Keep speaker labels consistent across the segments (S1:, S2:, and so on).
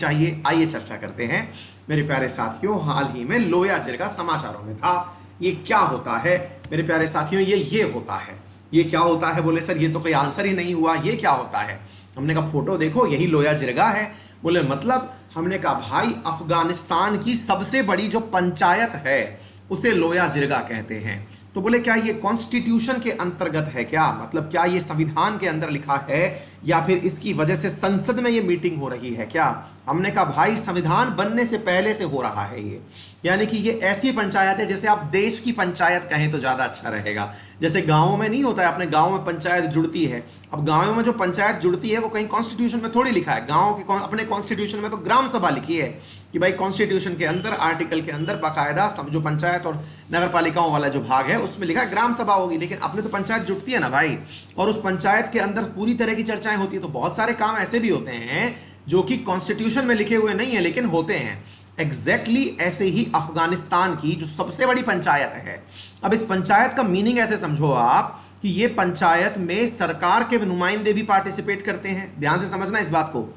S1: चाहिए। आइए चर्चा करते हैं मेरे प्यारे साथियों। हाल ही में लोया जिरगा समाचारों में था। ये क्या होता है मेरे प्यारे साथियों? ये होता है। ये क्या होता है? बोले सर ये तो कोई आंसर ही नहीं हुआ, ये क्या होता है? हमने कहा फोटो देखो, यही लोया जिरगा है। बोले मतलब? हमने कहा भाई अफगानिस्तान की सबसे बड़ी जो पंचायत है उसे लोया जिरगा कहते हैं। तो बोले क्या ये कॉन्स्टिट्यूशन के अंतर्गत है क्या? मतलब क्या ये संविधान के अंदर लिखा है या फिर इसकी वजह से संसद में ये मीटिंग हो रही है क्या? हमने कहा भाई संविधान बनने से पहले से हो रहा है ये। यानी कि ये ऐसी पंचायत है जैसे आप देश की पंचायत कहें तो ज्यादा अच्छा रहेगा। जैसे गांवों में नहीं होता है, अपने गांव में पंचायत जुड़ती है। अब गांवों में जो पंचायत जुड़ती है वो कहीं कॉन्स्टिट्यूशन में थोड़ी लिखा है। गांव की अपने कॉन्स्टिट्यूशन में तो ग्राम सभा लिखी है कि भाई कॉन्स्टिट्यूशन के अंदर आर्टिकल के अंदर बाकायदा जो पंचायत और नगर पालिकाओं वाला जो भाग है उसमें लिखा है ग्राम सभा होगी। लेकिन अपने तो पंचायत जुटती है ना भाई, और उस पंचायत के अंदर पूरी तरह की चर्चाएं होती है। तो बहुत सारे काम ऐसे भी होते हैं जो कि कॉन्स्टिट्यूशन में लिखे हुए नहीं है लेकिन होते हैं। एग्जैक्टली ऐसे ही अफगानिस्तान की जो सबसे बड़ी पंचायत है, अब इस पंचायत का मीनिंग ऐसे समझो आप कि ये पंचायत में सरकार के नुमाइंदे भी पार्टिसिपेट करते हैं। ध्यान से समझना इस बात को।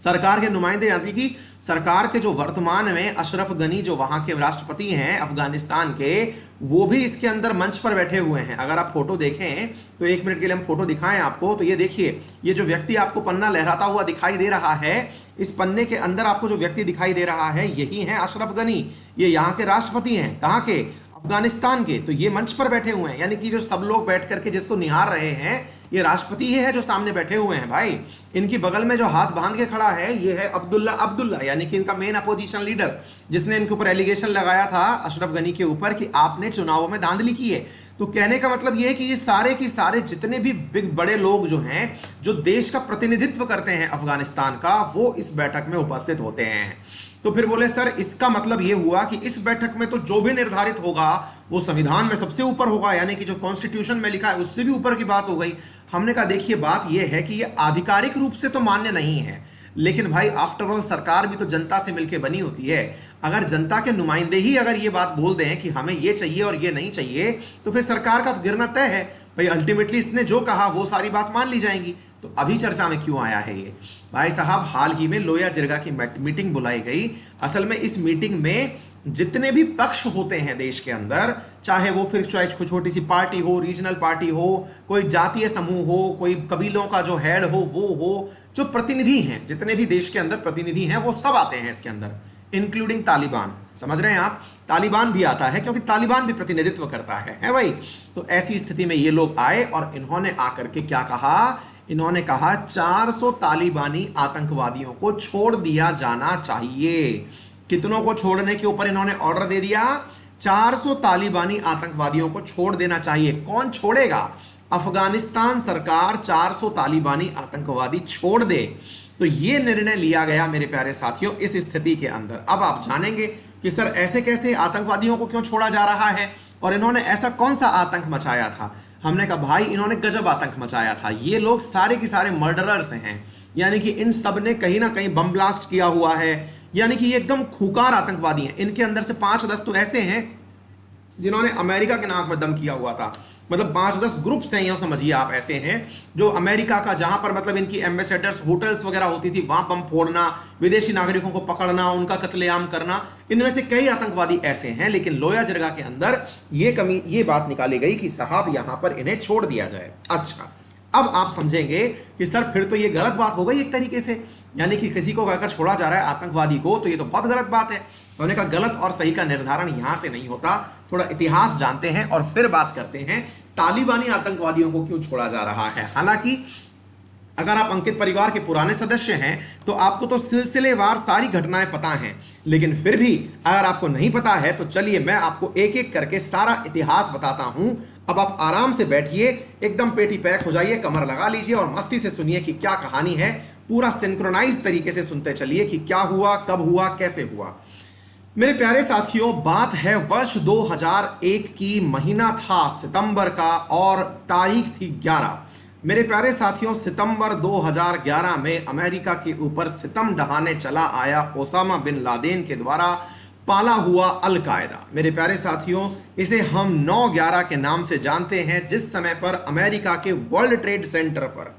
S1: सरकार के नुमाइंदे यानी कि सरकार के जो वर्तमान में अशरफ गनी जो वहां के राष्ट्रपति हैं अफगानिस्तान के, वो भी इसके अंदर मंच पर बैठे हुए हैं। अगर आप फोटो देखें तो 1 मिनट के लिए हम फोटो दिखाएं आपको, तो ये देखिए, ये जो व्यक्ति आपको पन्ना लहराता हुआ दिखाई दे रहा है, इस पन्ने के अंदर आपको जो व्यक्ति दिखाई दे रहा है यही है अशरफ गनी। ये यहाँ के राष्ट्रपति हैं। कहाँ के? अफगानिस्तान के। तो ये मंच पर बैठे हुए हैं, यानी कि जो सब लोग बैठ करके जिसको निहार रहे हैं ये राष्ट्रपति ही है जो सामने बैठे हुए हैं भाई। इनकी बगल में जो हाथ बांध के खड़ा है ये है अब्दुल्ला, यानी कि इनका मेन अपोजिशन लीडर, जिसने इनके ऊपर एलिगेशन लगाया था अशरफ गनी के ऊपर कि आपने चुनावों में धांधली की है। तो कहने का मतलब ये है कि ये सारे के सारे जितने भी बड़े लोग जो हैं जो देश का प्रतिनिधित्व करते हैं अफगानिस्तान का, वो इस बैठक में उपस्थित होते हैं। तो फिर बोले सर इसका मतलब यह हुआ कि इस बैठक में तो जो भी निर्धारित होगा वो संविधान में सबसे ऊपर होगा, यानी कि जो कॉन्स्टिट्यूशन में लिखा है उससे भी ऊपर की बात हो गई। हमने कहा देखिए बात यह है कि यह आधिकारिक रूप से तो मान्य नहीं है, लेकिन भाई आफ्टर ऑल सरकार भी तो जनता से मिलकर बनी होती है। अगर जनता के नुमाइंदे ही अगर ये बात बोल दें कि हमें ये चाहिए और ये नहीं चाहिए, तो फिर सरकार का गिरना तय है भाई। अल्टीमेटली इसने जो कहा वो सारी बात मान ली जाएंगी। तो अभी चर्चा में क्यों आया है ये? भाई साहब हाल ही में लोया जिरगा की मीटिंग बुलाई गई। असल में इस मीटिंग में जितने भी पक्ष होते हैं देश के अंदर, चाहे वो फिर छोटी सी पार्टी हो, रीजनल पार्टी हो, कोई जातीय समूह हो, कोई कबीलों का जो हेड हो वो हो, जो प्रतिनिधि हैं जितने भी देश के अंदर प्रतिनिधि हैं वो सब आते हैं इसके अंदर, इंक्लूडिंग तालिबान। समझ रहे हैं आप? तालिबान भी आता है क्योंकि तालिबान भी प्रतिनिधित्व करता है भाई। तो ऐसी स्थिति में ये लोग आए और इन्होंने आकर के क्या कहा? इन्होंने कहा 400 तालिबानी आतंकवादियों को छोड़ दिया जाना चाहिए। कितनों को छोड़ने के ऊपर इन्होंने ऑर्डर दे दिया? 400 तालिबानी आतंकवादियों को छोड़ देना चाहिए। कौन छोड़ेगा? अफगानिस्तान सरकार 400 तालिबानी आतंकवादी छोड़ दे। तो यह निर्णय लिया गया मेरे प्यारे साथियों इस स्थिति के अंदर। अब आप जानेंगे कि सर ऐसे कैसे आतंकवादियों को क्यों छोड़ा जा रहा है और इन्होंने ऐसा कौन सा आतंक मचाया था। हमने कहा भाई इन्होंने गजब आतंक मचाया था। ये लोग सारे के सारे मर्डरर्स हैं, यानी कि इन सब ने कहीं ना कहीं बम ब्लास्ट किया हुआ है, यानी कि ये एकदम खूंखार आतंकवादी हैं। इनके अंदर से 5-10 तो ऐसे हैं जिन्होंने अमेरिका के नाक में दम किया हुआ था। मतलब 5-10 ग्रुप्स हैं, यूं समझिए आप, ऐसे हैं जो अमेरिका का जहां पर मतलब इनकी एम्बेसडर्स होटल्स वगैरह होती थी वहां बम फोड़ना, विदेशी नागरिकों को पकड़ना, उनका कत्लेआम करना, इनमें से कई आतंकवादी ऐसे हैं। लेकिन लोया जिरगा के अंदर ये बात निकाली गई कि साहब यहां पर इन्हें छोड़ दिया जाए। अच्छा, अब आप समझेंगे कि सर फिर तो ये गलत बात हो गई एक तरीके से, यानी कि किसी को अगर छोड़ा जा रहा है आतंकवादी को तो ये तो बहुत गलत बात है। उन्होंने कहा गलत और सही का निर्धारण यहां से नहीं होता, थोड़ा इतिहास जानते हैं और फिर बात करते हैं तालिबानी आतंकवादियों को क्यों छोड़ा जा रहा है। हालांकि अगर आप अंकित परिवार के पुराने सदस्य हैं तो आपको तो सिलसिलेवार सारी घटनाएं पता हैं, लेकिन फिर भी अगर आपको नहीं पता है तो चलिए मैं आपको एक एक करके सारा इतिहास बताता हूं। अब आप आराम से बैठिए, एकदम पेटी पैक हो जाइए, कमर लगा लीजिए और मस्ती से सुनिए कि क्या कहानी है। पूरा सिंक्रोनाइज तरीके से सुनते चलिए कि क्या हुआ, कब हुआ, कैसे हुआ। मेरे प्यारे साथियों, बात है वर्ष 2001 की, महीना था सितंबर का और तारीख थी 11। मेरे प्यारे साथियों, सितंबर 2011 में अमेरिका के ऊपर सितम ढहाने चला आया ओसामा बिन लादेन के द्वारा पाला हुआ अल-कायदा। मेरे प्यारे साथियों, इसे हम 9/11 के नाम से जानते हैं, जिस समय पर अमेरिका के वर्ल्ड ट्रेड सेंटर पर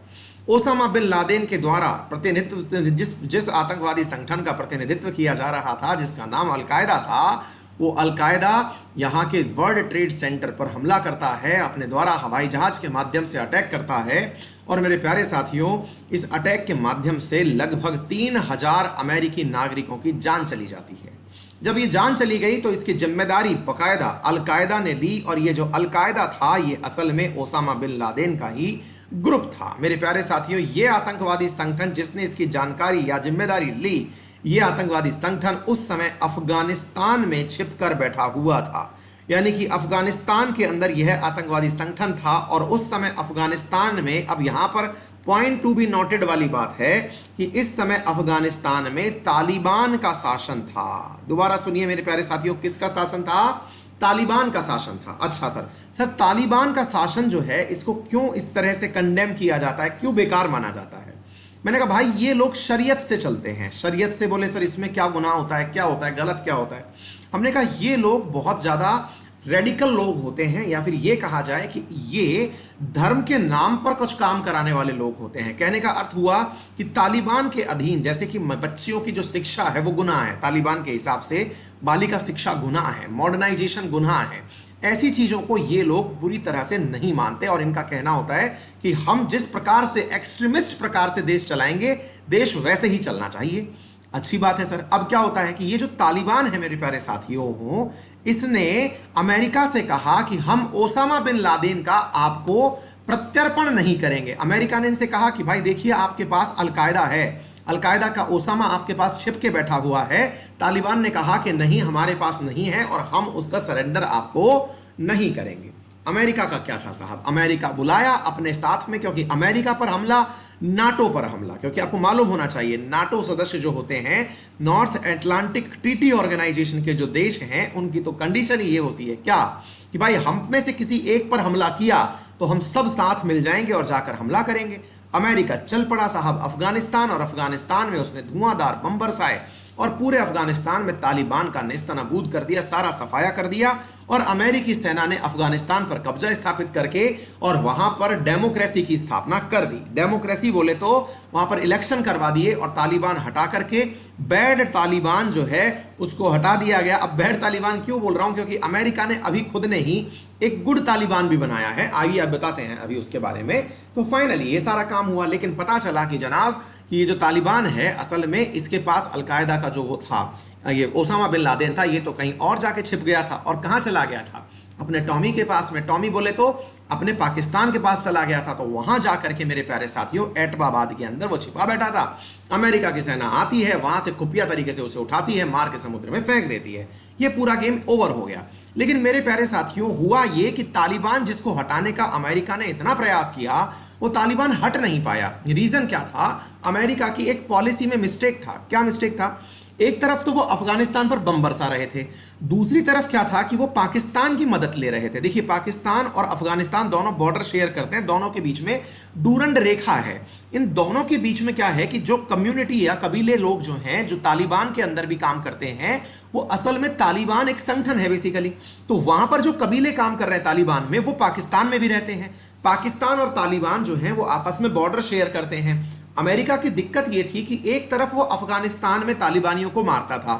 S1: ओसामा बिन लादेन के द्वारा प्रतिनिधित्व जिस आतंकवादी संगठन का प्रतिनिधित्व किया जा रहा था, जिसका नाम अलकायदा था, वो अलकायदा यहाँ के वर्ल्ड ट्रेड सेंटर पर हमला करता है, अपने द्वारा हवाई जहाज के माध्यम से अटैक करता है। और मेरे प्यारे साथियों, इस अटैक के माध्यम से लगभग 3000 अमेरिकी नागरिकों की जान चली जाती है। जब ये जान चली गई तो इसकी जिम्मेदारी बाकायदा अलकायदा ने ली, और ये जो अलकायदा था ये असल में ओसामा बिन लादेन का ही ग्रुप था। मेरे प्यारे साथियों, ये आतंकवादी संगठन जिसने इसकी जानकारी या जिम्मेदारी ली, ये आतंकवादी संगठन उस समय अफगानिस्तान में छिपकर बैठा हुआ था। यानी कि अफगानिस्तान के अंदर यह आतंकवादी संगठन था, और उस समय अफगानिस्तान में, अब यहां पर पॉइंट टू बी नोटेड वाली बात है कि इस समय अफगानिस्तान में तालिबान का शासन था। दोबारा सुनिए मेरे प्यारे साथियों, किसका शासन था? तालिबान का शासन था। अच्छा सर तालिबान का शासन जो है, इसको क्यों इस तरह से कंडेम किया जाता है, क्यों बेकार माना जाता है? मैंने कहा भाई ये लोग शरीयत से चलते हैं। शरीयत से बोले सर इसमें क्या गुनाह होता है, क्या होता है, गलत क्या होता है? हमने कहा ये लोग बहुत ज्यादा रेडिकल लोग होते हैं, या फिर ये कहा जाए कि ये धर्म के नाम पर कुछ काम कराने वाले लोग होते हैं। कहने का अर्थ हुआ कि तालिबान के अधीन, जैसे कि बच्चियों की जो शिक्षा है वो गुनाह है, तालिबान के हिसाब से बालिका शिक्षा गुनाह है, मॉडर्नाइजेशन गुनाह है, ऐसी चीजों को ये लोग बुरी तरह से नहीं मानते। और इनका कहना होता है कि हम जिस प्रकार से एक्सट्रीमिस्ट प्रकार से देश चलाएंगे, देश वैसे ही चलना चाहिए। अच्छी बात है सर। अब क्या होता है कि ये जो तालिबान है मेरे प्यारे साथियों, इसने अमेरिका से कहा कि हम ओसामा बिन लादेन का आपको प्रत्यर्पण नहीं करेंगे। अमेरिका ने इनसे कहा कि भाई देखिए आपके पास अलकायदा है, अलकायदा का ओसामा आपके पास छिप के बैठा हुआ है। तालिबान ने कहा कि नहीं, हमारे पास नहीं है और हम उसका सरेंडर आपको नहीं करेंगे। अमेरिका का क्या था साहब? अमेरिका बुलाया अपने साथ में, क्योंकि अमेरिका पर हमला, नाटो पर हमला, क्योंकि आपको मालूम होना चाहिए नाटो सदस्य जो होते हैं, नॉर्थ अटलांटिक ट्रीटी ऑर्गेनाइजेशन के जो देश हैं, उनकी तो कंडीशन ही ये होती है क्या कि भाई हम में से किसी एक पर हमला किया तो हम सब साथ मिल जाएंगे और जाकर हमला करेंगे। अमेरिका चल पड़ा साहब अफगानिस्तान, और अफगानिस्तान में उसने धुआंधार बम बरसाए और पूरे अफगानिस्तान में तालिबान का नेस्तनाबूद कर दिया, सारा सफाया कर दिया। और अमेरिकी सेना ने अफगानिस्तान पर कब्जा स्थापित करके और वहां पर डेमोक्रेसी की स्थापना कर दी। डेमोक्रेसी बोले तो वहां पर इलेक्शन करवा दिए और तालिबान हटा करके बैड तालिबान जो है उसको हटा दिया गया। अब बैड तालिबान क्यों बोल रहा हूं? क्योंकि अमेरिका ने अभी खुद ने ही एक गुड तालिबान भी बनाया है, आइए अब बताते हैं अभी उसके बारे में। तो फाइनली ये सारा काम हुआ, लेकिन पता चला कि जनाब कि ये जो तालिबान है असल में इसके पास अलकायदा का जो वो था, ये ओसामा बिन लादेन था, ये तो कहीं और जाके छिप गया था। और कहां चला गया था? अपने टॉमी के पास में। टॉमी बोले तो अपने पाकिस्तान के पास चला गया था। तो वहां जाकर के मेरे प्यारे साथियों एटबाबाद के अंदर वो छिपा बैठा था। अमेरिका की सेना आती है, वहां से खुफिया तरीके से उसे उठाती है, मार के समुद्र में फेंक देती है। ये पूरा गेम ओवर हो गया। लेकिन मेरे प्यारे साथियों हुआ ये कि तालिबान जिसको हटाने का अमेरिका ने इतना प्रयास किया, वो तालिबान हट नहीं पाया। रीजन क्या था? अमेरिका की एक पॉलिसी में मिस्टेक था। क्या मिस्टेक था? एक तरफ तो वो अफगानिस्तान पर बम बरसा रहे थे, दूसरी तरफ क्या था कि वो पाकिस्तान की मदद ले रहे थे। देखिए पाकिस्तान और अफगानिस्तान दोनों बॉर्डर शेयर करते हैं, दोनों के बीच में डूरंड रेखा है। इन दोनों के बीच में क्या है कि जो कम्युनिटी या कबीले लोग जो हैं, जो तालिबान के अंदर भी काम करते हैं, वो असल में तालिबान एक संगठन है बेसिकली। तो वहां पर जो कबीले काम कर रहे हैं तालिबान में, वो पाकिस्तान में भी रहते हैं। पाकिस्तान और तालिबान जो हैं वो आपस में बॉर्डर शेयर करते हैं। अमेरिका की दिक्कत यह थी कि एक तरफ वो अफगानिस्तान में तालिबानियों को मारता था,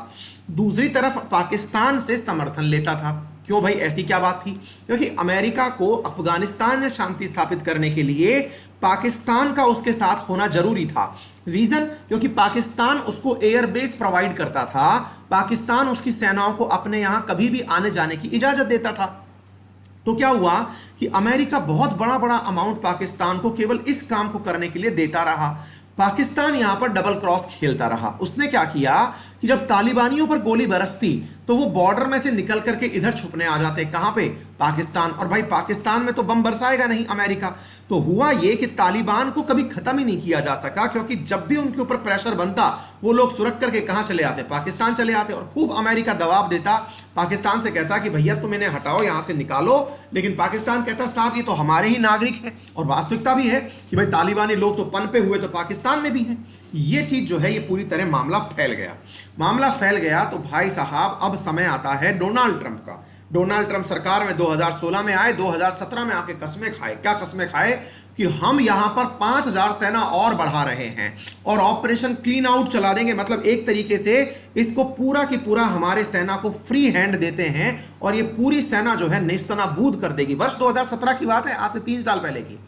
S1: दूसरी तरफ पाकिस्तान से समर्थन लेता था। क्यों भाई, ऐसी क्या बात थी? क्योंकि अमेरिका को अफगानिस्तान में शांति स्थापित करने के लिए पाकिस्तान का उसके साथ होना जरूरी था। रीजन, क्योंकि पाकिस्तान उसको एयरबेस प्रोवाइड करता था, पाकिस्तान उसकी सेनाओं को अपने यहां कभी भी आने जाने की इजाजत देता था। तो क्या हुआ कि अमेरिका बहुत बड़ा बड़ा अमाउंट पाकिस्तान को केवल इस काम को करने के लिए देता रहा। पाकिस्तान यहां पर डबल क्रॉस खेलता रहा। उसने क्या किया कि जब तालिबानियों पर गोली बरसती तो वो बॉर्डर में से निकल करके इधर छुपने आ जाते। कहां पे? पाकिस्तान। और भाई पाकिस्तान में तो बम बरसाएगा नहीं अमेरिका। तो हुआ ये कि तालिबान को कभी खत्म ही नहीं किया जा सका, क्योंकि जब भी उनके ऊपर प्रेशर बनता वो लोग सुरख करके कहां चले आते? पाकिस्तान चले आते। और खूब अमेरिका दबाव देता, पाकिस्तान से कहता कि भैया तुम इन्हें हटाओ, यहां से निकालो। लेकिन पाकिस्तान कहता साहब ये तो हमारे ही नागरिक हैं। और वास्तविकता भी है कि भाई तालिबानी लोग तो पनपे हुए तो पाकिस्तान में भी हैं। ये चीज जो है ये पूरी तरह मामला फैल गया। मामला फैल गया तो भाई साहब अब समय आता है डोनाल्ड ट्रंप का। डोनाल्ड ट्रंप सरकार में 2016 में आए, 2017 में आके कस्में खाए। क्या कस्में खाए? कि हम यहां पर 5000 सेना और बढ़ा रहे हैं और ऑपरेशन क्लीन आउट चला देंगे। मतलब एक तरीके से इसको पूरा की पूरा हमारे सेना को फ्री हैंड देते हैं और ये पूरी सेना जो है नेस्तनाबूद कर देगी। वर्ष 2017 की बात है, आज से 3 साल पहले की।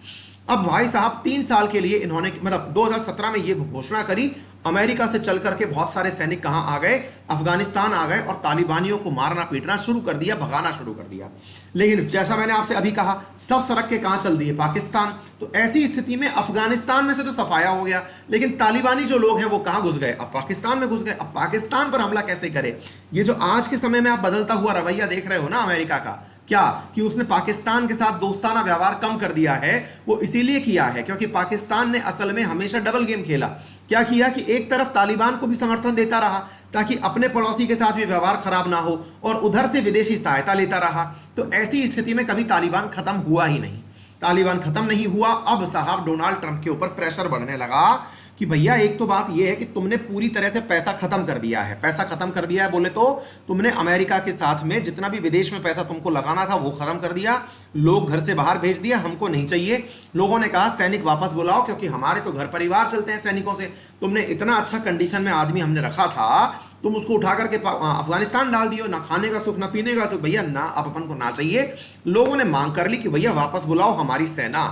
S1: अब भाई साहब 3 साल के लिए इन्होंने, मतलब 2017 में ये घोषणा करी, अमेरिका से चल करके बहुत सारे सैनिक कहां आ गए? अफगानिस्तान आ गए और तालिबानियों को मारना पीटना शुरू कर दिया, भगाना शुरू कर दिया। लेकिन जैसा मैंने आपसे अभी कहा, सब सड़क के कहां चल दिए? पाकिस्तान। तो ऐसी स्थिति में अफगानिस्तान में से तो सफाया हो गया, लेकिन तालिबानी जो लोग हैं वो कहां घुस गए? अब पाकिस्तान में घुस गए। अब पाकिस्तान पर हमला कैसे करे? ये जो आज के समय में आप बदलता हुआ रवैया देख रहे हो ना अमेरिका का, क्या कि उसने पाकिस्तान के साथ दोस्ताना व्यवहार कम कर दिया है, वो इसीलिए किया है क्योंकि पाकिस्तान ने असल में हमेशा डबल गेम खेला। क्या किया कि एक तरफ तालिबान को भी समर्थन देता रहा ताकि अपने पड़ोसी के साथ भी व्यवहार खराब ना हो, और उधर से विदेशी सहायता लेता रहा। तो ऐसी स्थिति में कभी तालिबान खत्म हुआ ही नहीं। तालिबान खत्म नहीं हुआ। अब साहब डोनाल्ड ट्रंप के ऊपर प्रेशर बढ़ने लगा कि भैया एक तो बात यह है कि तुमने पूरी तरह से पैसा खत्म कर दिया है। पैसा खत्म कर दिया है बोले तो तुमने अमेरिका के साथ में जितना भी विदेश में पैसा तुमको लगाना था वो खत्म कर दिया, लोग घर से बाहर भेज दिया, हमको नहीं चाहिए। लोगों ने कहा सैनिक वापस बुलाओ क्योंकि हमारे तो घर परिवार चलते हैं सैनिकों से। तुमने इतना अच्छा कंडीशन में आदमी हमने रखा था, तुम उसको उठा करके अफगानिस्तान डाल दियो, ना खाने का सुख ना पीने का सुख। भैया ना, अब अपन को ना चाहिए। लोगों ने मांग कर ली कि भैया वापस बुलाओ हमारी सेना।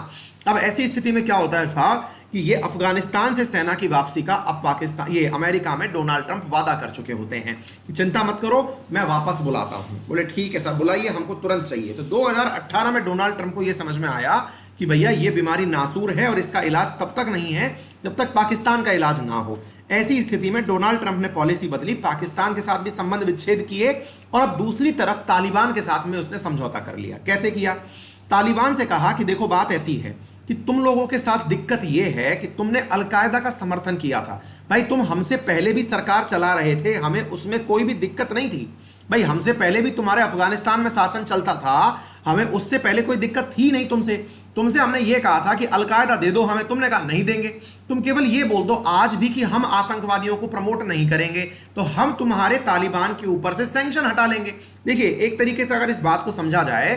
S1: अब ऐसी स्थिति में क्या होता है साहब कि ये अफगानिस्तान से सेना की वापसी का अब पाकिस्तान, ये अमेरिका में डोनाल्ड ट्रंप वादा कर चुके होते हैं कि चिंता मत करो, मैं वापस बुलाता हूं। बोले ठीक है सर, बुलाइए, हमको तुरंत चाहिए। तो 2018 में डोनाल्ड ट्रंप को यह समझ में आया कि भैया ये बीमारी नासूर है और इसका इलाज तब तक नहीं है जब तक पाकिस्तान का इलाज ना हो। ऐसी स्थिति में डोनाल्ड ट्रंप ने पॉलिसी बदली, पाकिस्तान के साथ भी संबंध विच्छेद किए और अब दूसरी तरफ तालिबान के साथ में उसने समझौता कर लिया। कैसे किया? तालिबान से कहा कि देखो बात ऐसी है कि तुम लोगों के साथ दिक्कत यह है कि तुमने अलकायदा का समर्थन किया था। भाई तुम हमसे पहले भी सरकार चला रहे थे, हमें उसमें कोई भी दिक्कत नहीं थी। भाई हमसे पहले भी तुम्हारे अफगानिस्तान में शासन चलता था, हमें उससे पहले कोई दिक्कत थी नहीं तुमसे हमने ये कहा था कि अलकायदा दे दो हमें, तुमने कहा नहीं देंगे। तुम केवल ये बोल दो आज भी कि हम आतंकवादियों को प्रमोट नहीं करेंगे, तो हम तुम्हारे तालिबान के ऊपर से सैंक्शन हटा लेंगे। देखिए एक तरीके से अगर इस बात को समझा जाए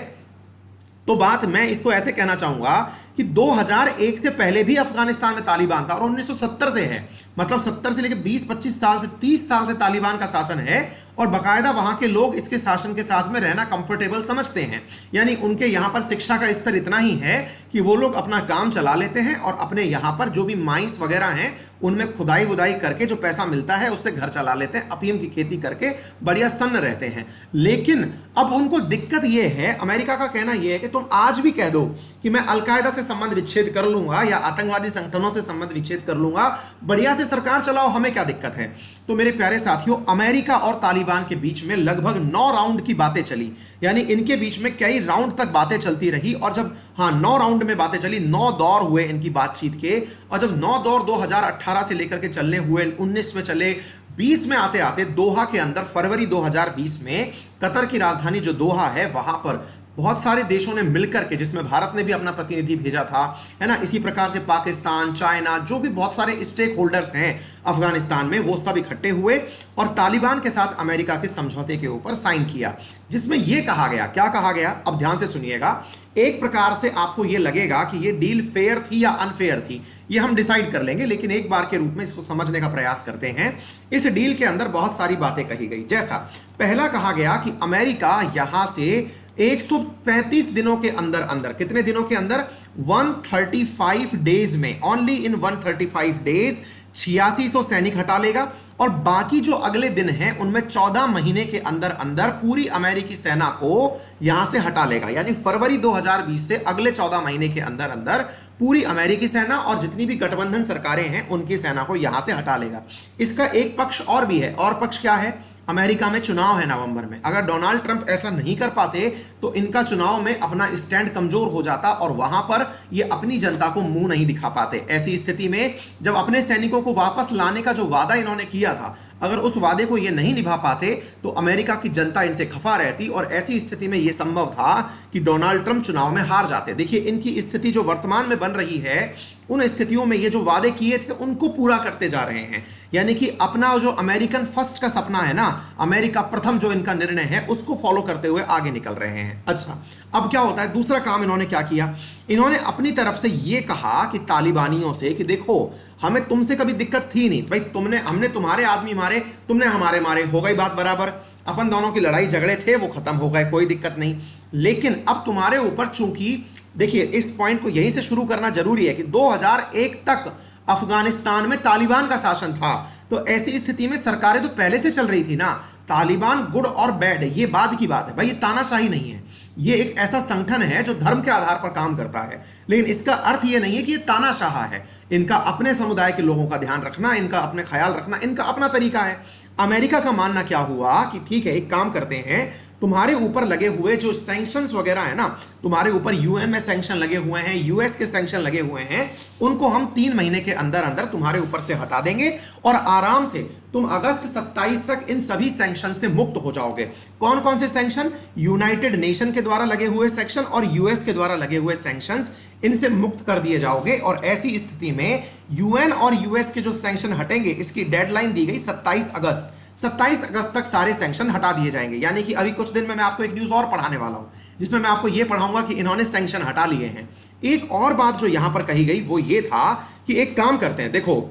S1: तो बात मैं इसको ऐसे कहना चाहूंगा कि 2001 से पहले भी अफगानिस्तान में तालिबान था और 1970 से है, मतलब 70 से लेकर 20-25 साल से 30 साल से तालिबान का शासन है और बाकायदा वहां के लोग इसके शासन के साथ में रहना कंफर्टेबल समझते हैं। यानी उनके यहां पर शिक्षा का स्तर इतना ही है कि वो लोग अपना काम चला लेते हैं और अपने यहां पर जो भी माइंस वगैरह हैं उनमें खुदाई वुदाई करके जो पैसा मिलता है उससे घर चला लेते हैं, अफीम की खेती करके बढ़िया सन्न रहते हैं। लेकिन अब उनको दिक्कत यह है, अमेरिका का कहना यह है कि तुम आज भी कह दो कि मैं अलकायदा से संबंध विच्छेद कर लूंगा या आतंकवादी संगठनों से संबंध विच्छेद कर लूंगा, बढ़िया से सरकार चलाओ, हमें क्या दिक्कत है। तो मेरे प्यारे साथियों, अमेरिका और तालिबान के बीच में लगभग 9 राउंड की बातें चली, यानी इनके बीच में कई राउंड तक बातें चलती रही। और जब 9 राउंड में बातें चली, 9 दौर हुए इनकी बातचीत के, और जब 9 दौर 2018 से लेकर के चलने हुए, 19 में चले, 20 में आते आते दोहा के अंदर फरवरी 2020 में कतर की राजधानी जो दोहा है वहां पर बहुत सारे देशों ने मिलकर के, जिसमें भारत ने भी अपना प्रतिनिधि भेजा था, है ना, इसी प्रकार से पाकिस्तान, चाइना, जो भी बहुत सारे स्टेक होल्डर्स हैं अफगानिस्तान में, वो सब इकट्ठे हुए और तालिबान के साथ अमेरिका के समझौते के ऊपर साइन किया, जिसमें यह कहा गया, क्या कहा गया, अब ध्यान से सुनिएगा। एक प्रकार से आपको यह लगेगा कि यह डील फेयर थी या अनफेयर थी, यह हम डिसाइड कर लेंगे, लेकिन एक बार के रूप में इसको समझने का प्रयास करते हैं। इस डील के अंदर बहुत सारी बातें कही गई। जैसा पहला कहा गया कि अमेरिका यहां से 135 दिनों के अंदर अंदर, कितने दिनों के अंदर, 135 डेज में, ओनली इन 135 डेज 8600 सैनिक हटा लेगा और बाकी जो अगले दिन हैं उनमें 14 महीने के अंदर अंदर पूरी अमेरिकी सेना को यहां से हटा लेगा। यानी फरवरी 2020 से अगले 14 महीने के अंदर अंदर पूरी अमेरिकी सेना और जितनी भी गठबंधन सरकारें हैं उनकी सेना को यहां से हटा लेगा। इसका एक पक्ष और भी है, और पक्ष क्या है, अमेरिका में चुनाव है नवंबर में। अगर डोनाल्ड ट्रंप ऐसा नहीं कर पाते तो इनका चुनाव में अपना स्टैंड कमजोर हो जाता और वहां पर ये अपनी जनता को मुंह नहीं दिखा पाते। ऐसी स्थिति में जब अपने सैनिकों को वापस लाने का जो वादा इन्होंने किया किया था, अगर उस वादे को ये नहीं निभा पाते तो अमेरिका की जनता इनसे खफा रहती और ऐसी स्थिति में यह संभव था कि डोनाल्ड ट्रंप चुनाव में हार जाते। देखिए इनकी स्थिति जो वर्तमान में बन रही है, उन स्थितियों में ये जो वादे किए थे उनको पूरा करते जा रहे हैं, यानी कि अपना जो अमेरिकन फर्स्ट का सपना है ना, अमेरिका प्रथम जो इनका निर्णय है उसको फॉलो करते हुए आगे निकल रहे हैं। अच्छा, अब क्या होता है, दूसरा काम इन्होंने क्या किया, इन्होंने अपनी तरफ से ये कहा कि तालिबानियों से कि देखो हमें तुमसे कभी दिक्कत थी नहीं भाई, हमने तुम्हारे आदमी मारे, तुमने हमारे मारे, हो गई बात बराबर, अपन दोनों की लड़ाई झगड़े थे वो खत्म हो गए, कोई दिक्कत नहीं। लेकिन अब तुम्हारे ऊपर, चूंकि देखिए इस पॉइंट को यहीं से शुरू करना जरूरी है कि 2001 तक अफगानिस्तान में तालिबान का शासन था, तो ऐसी स्थिति में सरकारें तो पहले से चल रही थी ना। तालिबान गुड और बैड ये बाद की बात है भाई, ये तानाशाही नहीं है, ये एक ऐसा संगठन है जो धर्म के आधार पर काम करता है, लेकिन इसका अर्थ ये नहीं है कि ये तानाशाह है। इनका अपने समुदाय के लोगों का ध्यान रखना, इनका अपने ख्याल रखना, इनका अपना तरीका है। अमेरिका का मानना क्या हुआ कि ठीक है एक काम करते हैं, तुम्हारे ऊपर लगे हुए जो सैंक्शंस वगैरह है ना, तुम्हारे ऊपर यूएन में सैंक्शन लगे हुए हैं, यूएस के सैंक्शन लगे हुए हैं, उनको हम 3 महीने के अंदर अंदर तुम्हारे ऊपर से हटा देंगे और आराम से तुम अगस्त 27 तक इन सभी सैंक्शन से मुक्त हो जाओगे। कौन कौन से सैंक्शन? यूनाइटेड नेशन के द्वारा लगे हुए सैंक्शन और यूएस के द्वारा लगे हुए सैंक्शंस, इनसे मुक्त कर दिए जाओगे। और ऐसी स्थिति में यूएन और यूएस के जो सैंक्शन हटेंगे, इसकी डेडलाइन दी गई 27 अगस्त। 27 अगस्त तक सारे सैंक्शन हटा दिए जाएंगे। यानी कि अभी कुछ दिन में मैं आपको एक न्यूज और पढ़ाने वाला हूं, जिसमें मैं आपको यह पढ़ाऊंगा कि इन्होंने सैंक्शन हटा लिए हैं। एक और बात जो यहां पर कही गई वो ये था कि एक काम करते हैं, देखो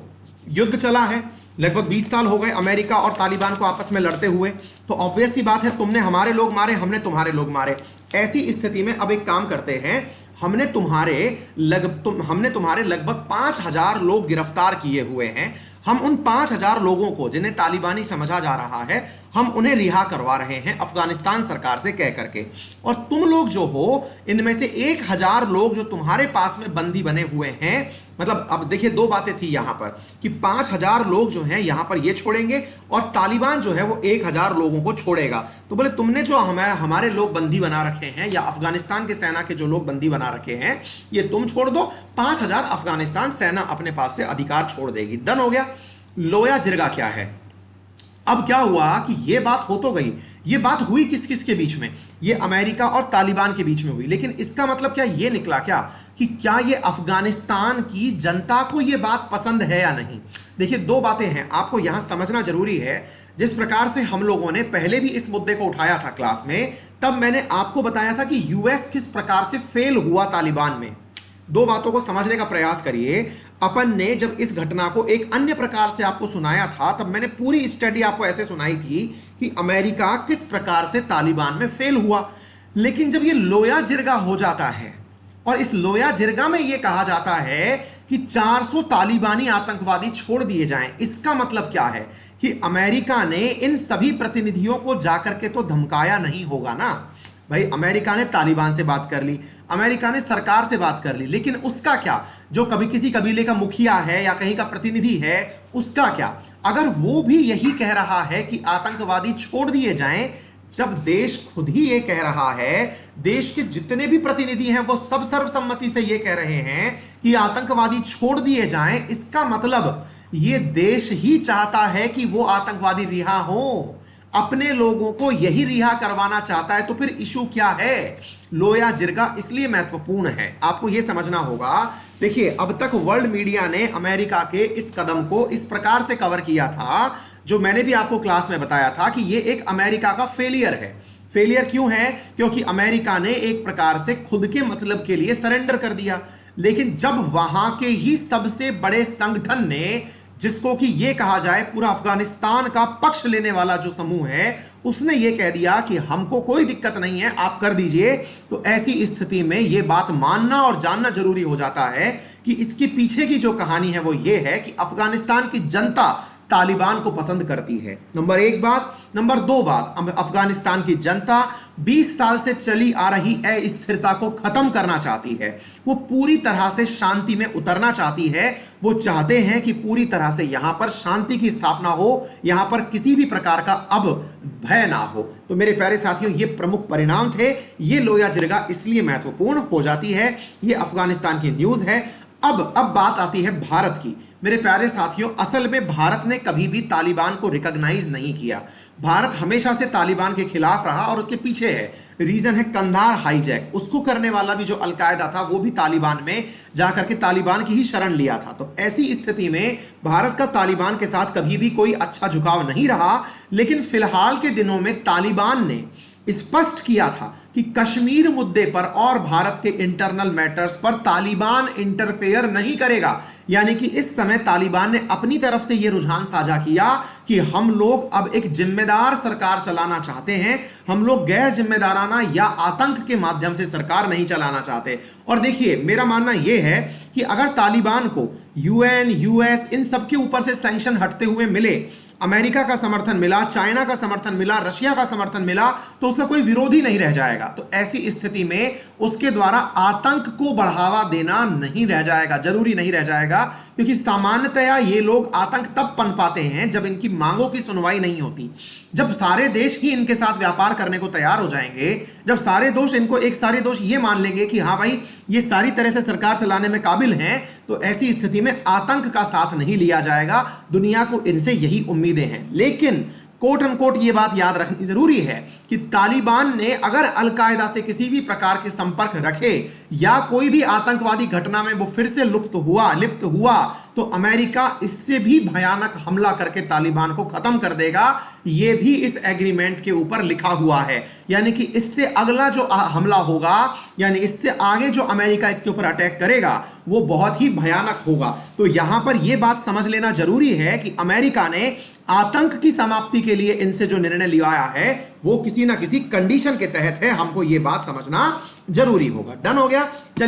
S1: युद्ध चला है, लगभग 20 साल हो गए अमेरिका और तालिबान को आपस में लड़ते हुए, तो ऑब्वियस सी बात है तुमने हमारे लोग मारे, हमने तुम्हारे लोग मारे। ऐसी स्थिति में अब एक काम करते हैं, हमने तुम्हारे लगभग 5000 लोग गिरफ्तार किए हुए हैं। हम उन 5000 लोगों को, जिन्हें तालिबानी समझा जा रहा है, हम उन्हें रिहा करवा रहे हैं अफगानिस्तान सरकार से कह करके। और तुम लोग जो हो, इनमें से 1000 लोग जो तुम्हारे पास में बंदी बने हुए हैं, मतलब अब देखिए 2 बातें थी यहां पर कि 5000 लोग जो हैं यहां पर ये छोड़ेंगे और तालिबान जो है वो 1000 लोगों को छोड़ेगा। तो बोले तुमने जो हमारे लोग बंदी बना रखे हैं, या अफगानिस्तान के सेना के जो लोग बंदी बना रखे हैं, ये तुम छोड़ दो, 5000 अफगानिस्तान सेना अपने पास से अधिकार छोड़ देगी। डन हो गया। लोया जिरगा क्या है? अब क्या हुआ कि ये बात हो तो गई, ये बात हुई किस किस के बीच में? ये अमेरिका और तालिबान के बीच में हुई, लेकिन इसका मतलब क्या ये निकला क्या कि क्या ये अफगानिस्तान की जनता को ये बात पसंद है या नहीं? देखिए 2 बातें हैं, आपको यहां समझना जरूरी है। जिस प्रकार से हम लोगों ने पहले भी इस मुद्दे को उठाया था क्लास में, तब मैंने आपको बताया था कि यूएस किस प्रकार से फेल हुआ तालिबान में। 2 बातों को समझने का प्रयास करिए। अपन ने जब इस घटना को एक अन्य प्रकार से आपको सुनाया था, तब मैंने पूरी स्टडी आपको ऐसे सुनाई थी कि अमेरिका किस प्रकार से तालिबान में फेल हुआ। लेकिन जब ये लोया जिरगा हो जाता है और इस लोया जिरगा में यह कहा जाता है कि 400 तालिबानी आतंकवादी छोड़ दिए जाएं, इसका मतलब क्या है कि अमेरिका ने इन सभी प्रतिनिधियों को जाकर के तो धमकाया नहीं होगा ना भाई। अमेरिका ने तालिबान से बात कर ली, अमेरिका ने सरकार से बात कर ली, लेकिन उसका क्या? जो कभी किसी कबीले का मुखिया है या कहीं का प्रतिनिधि है, उसका क्या? अगर वो भी यही कह रहा है कि आतंकवादी छोड़ दिए जाएं, जब देश खुद ही ये कह रहा है, देश के जितने भी प्रतिनिधि हैं वो सब सर्वसम्मति से ये कह रहे हैं कि आतंकवादी छोड़ दिए जाएं, इसका मतलब ये देश ही चाहता है कि वो आतंकवादी रिहा हो, अपने लोगों को यही रिहा करवाना चाहता है। तो फिर इशू क्या है? लोया जिरगा इसलिए महत्वपूर्ण है, आपको यह समझना होगा। देखिए अब तक वर्ल्ड मीडिया ने अमेरिका के इस कदम को इस प्रकार से कवर किया था, जो मैंने भी आपको क्लास में बताया था कि यह एक अमेरिका का फेलियर है। फेलियर क्यों है? क्योंकि अमेरिका ने एक प्रकार से खुद के मतलब के लिए सरेंडर कर दिया। लेकिन जब वहां के ही सबसे बड़े संगठन ने, जिसको कि यह कहा जाए पूरा अफगानिस्तान का पक्ष लेने वाला जो समूह है, उसने यह कह दिया कि हमको कोई दिक्कत नहीं है, आप कर दीजिए, तो ऐसी स्थिति में यह बात मानना और जानना जरूरी हो जाता है कि इसके पीछे की जो कहानी है वो यह है कि अफगानिस्तान की जनता तालिबान को पसंद करती है। नंबर 1 बात। नंबर 2 बात, अफगानिस्तान की जनता 20 साल से चली आ रही अस्थिरता को खत्म करना चाहती है। वो पूरी तरह से शांति में उतरना चाहती है। वो चाहते हैं कि पूरी तरह से यहां पर शांति की स्थापना हो, यहां पर किसी भी प्रकार का अब भय ना हो। तो मेरे प्यारे साथियों, ये प्रमुख परिणाम थे। ये लोया जिरगा इसलिए महत्वपूर्ण हो जाती है। ये अफगानिस्तान की न्यूज है। अब बात आती है भारत की। मेरे प्यारे साथियों, असल में भारत ने कभी भी तालिबान को रिकॉग्नाइज नहीं किया। भारत हमेशा से तालिबान के खिलाफ रहा और उसके पीछे है। रीजन है कंधार हाईजैक, उसको करने वाला भी जो अलकायदा था वो भी तालिबान में जाकर के तालिबान की ही शरण लिया था। तो ऐसी स्थिति में भारत का तालिबान के साथ कभी भी कोई अच्छा झुकाव नहीं रहा। लेकिन फिलहाल के दिनों में तालिबान ने स्पष्ट किया था कि कश्मीर मुद्दे पर और भारत के इंटरनल मैटर्स पर तालिबान इंटरफेयर नहीं करेगा। यानी कि इस समय तालिबान ने अपनी तरफ से यह रुझान साझा किया कि हम लोग अब एक जिम्मेदार सरकार चलाना चाहते हैं, हम लोग गैर जिम्मेदाराना या आतंक के माध्यम से सरकार नहीं चलाना चाहते। और देखिए, मेरा मानना यह है कि अगर तालिबान को यूएन, यूएस, इन सबके ऊपर से सैंक्शन हटते हुए मिले, अमेरिका का समर्थन मिला, चाइना का समर्थन मिला, रशिया का समर्थन मिला, तो उसका कोई विरोधी नहीं रह जाएगा। तो ऐसी स्थिति में उसके द्वारा आतंक को बढ़ावा देना नहीं रह जाएगा, जरूरी नहीं रह जाएगा। क्योंकि सामान्यतया ये लोग आतंक तब पनपाते हैं जब इनकी मांगों की सुनवाई नहीं होती, जब सारे देश ही इनके साथ व्यापार करने को तैयार हो जाएंगे, जब सारे दोष ये मान लेंगे कि हाँ भाई ये सारी तरह से सरकार चलाने में काबिल हैं, तो ऐसी स्थिति में आतंक का साथ नहीं लिया जाएगा। दुनिया को इनसे यही उम्मीदें हैं। लेकिन कोट अनकोट ये बात याद रखनी जरूरी है कि तालिबान ने अगर अलकायदा से किसी भी प्रकार के संपर्क रखे या कोई भी आतंकवादी घटना में वो फिर से लिप्त हुआ तो अमेरिका इससे भी भयानक हमला करके तालिबान को खत्म कर देगा। यह भी इस एग्रीमेंट के ऊपर लिखा हुआ है। यानी कि इससे अगला जो हमला होगा, यानी इससे आगे जो अमेरिका इसके ऊपर अटैक करेगा, वो बहुत ही भयानक होगा। तो यहां पर यह बात समझ लेना जरूरी है कि अमेरिका ने आतंक की समाप्ति के लिए इनसे जो निर्णय लिया है वो किसी ना किसी कंडीशन के तहत है। हमको यह बात समझना जरूरी होगा। डन हो गया? चलिए